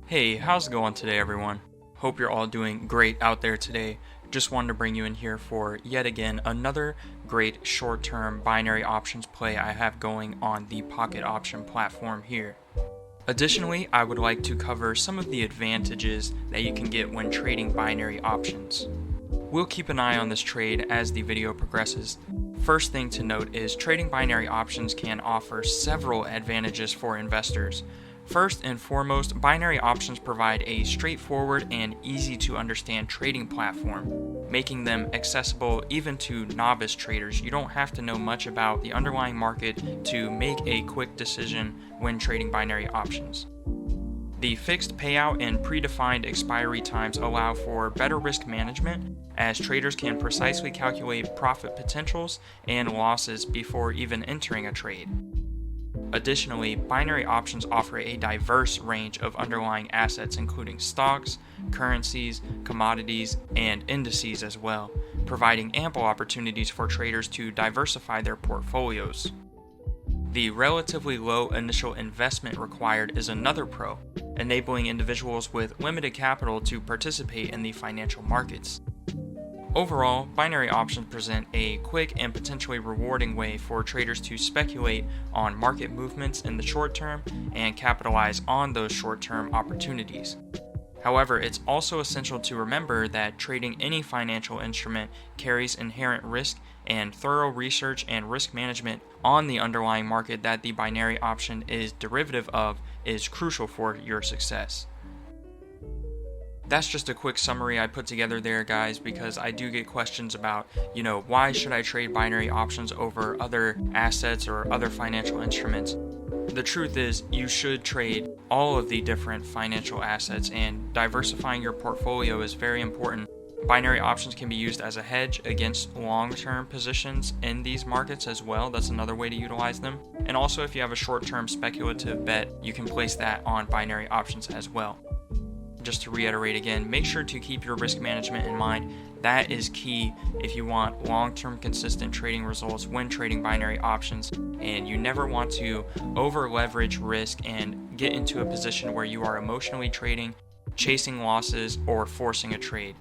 Hey, how's it going today, everyone? Hope you're all doing great out there today. Just wanted to bring you in here for yet again another great short-term binary options play I have going on the pocket option platform here. Additionally, I would like to cover some of the advantages that you can get when trading binary options. We'll keep an eye on this trade as the video progresses. First thing to note is trading binary options can offer several advantages for investors. First and foremost, binary options provide a straightforward and easy to understand trading platform, making them accessible even to novice traders. You don't have to know much about the underlying market to make a quick decision when trading binary options. The fixed payout and predefined expiry times allow for better risk management, as traders can precisely calculate profit potentials and losses before even entering a trade. Additionally, binary options offer a diverse range of underlying assets, including stocks, currencies, commodities, and indices as well, providing ample opportunities for traders to diversify their portfolios. The relatively low initial investment required is another pro, enabling individuals with limited capital to participate in the financial markets. Overall, binary options present a quick and potentially rewarding way for traders to speculate on market movements in the short term and capitalize on those short-term opportunities. However, it's also essential to remember that trading any financial instrument carries inherent risk, and thorough research and risk management on the underlying market that the binary option is derivative of is crucial for your success. That's just a quick summary I put together there, guys, because I do get questions about, why should I trade binary options over other assets or other financial instruments? The truth is, you should trade all of the different financial assets, and diversifying your portfolio is very important. Binary options can be used as a hedge against long-term positions in these markets as well. That's another way to utilize them. And also, if you have a short-term speculative bet, you can place that on binary options as well. Just to reiterate again, make sure to keep your risk management in mind. That is key if you want long-term consistent trading results when trading binary options, and you never want to over-leverage risk and get into a position where you are emotionally trading, chasing losses, or forcing a trade.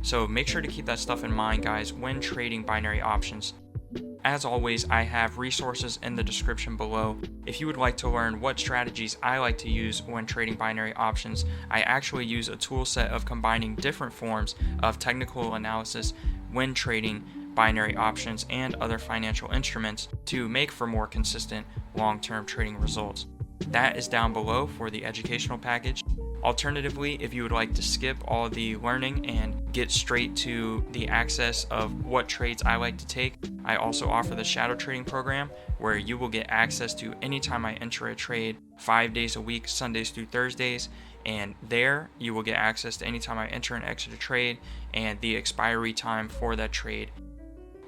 So make sure to keep that stuff in mind, guys, when trading binary options. As always, I have resources in the description below. If you would like to learn what strategies I like to use when trading binary options, I actually use a tool set of combining different forms of technical analysis when trading binary options and other financial instruments to make for more consistent long-term trading results. That is down below for the educational package. Alternatively, if you would like to skip all the learning and get straight to the access of what trades I like to take, I also offer the shadow trading program, where you will get access to anytime I enter a trade 5 days a week, Sundays through Thursdays, and there you will get access to anytime I enter and exit a trade and the expiry time for that trade.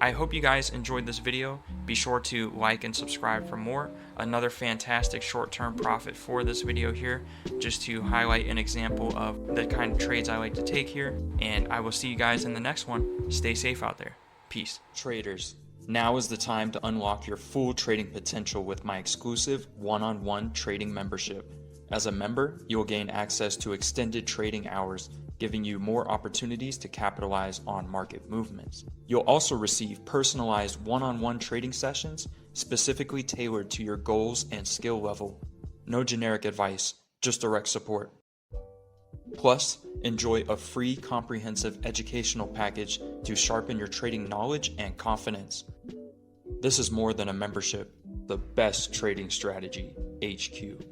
I hope you guys enjoyed this video. Be sure to like and subscribe for more. Another fantastic short-term profit for this video here, just to highlight an example of the kind of trades I like to take here. And I will see you guys in the next one. Stay safe out there. Peace. Traders, now is the time to unlock your full trading potential with my exclusive one-on-one trading membership. As a member, you will gain access to extended trading hours, giving you more opportunities to capitalize on market movements. You'll also receive personalized one-on-one trading sessions specifically tailored to your goals and skill level. No generic advice, just direct support. Plus, enjoy a free comprehensive educational package to sharpen your trading knowledge and confidence. This is more than a membership, the best trading strategy, HQ.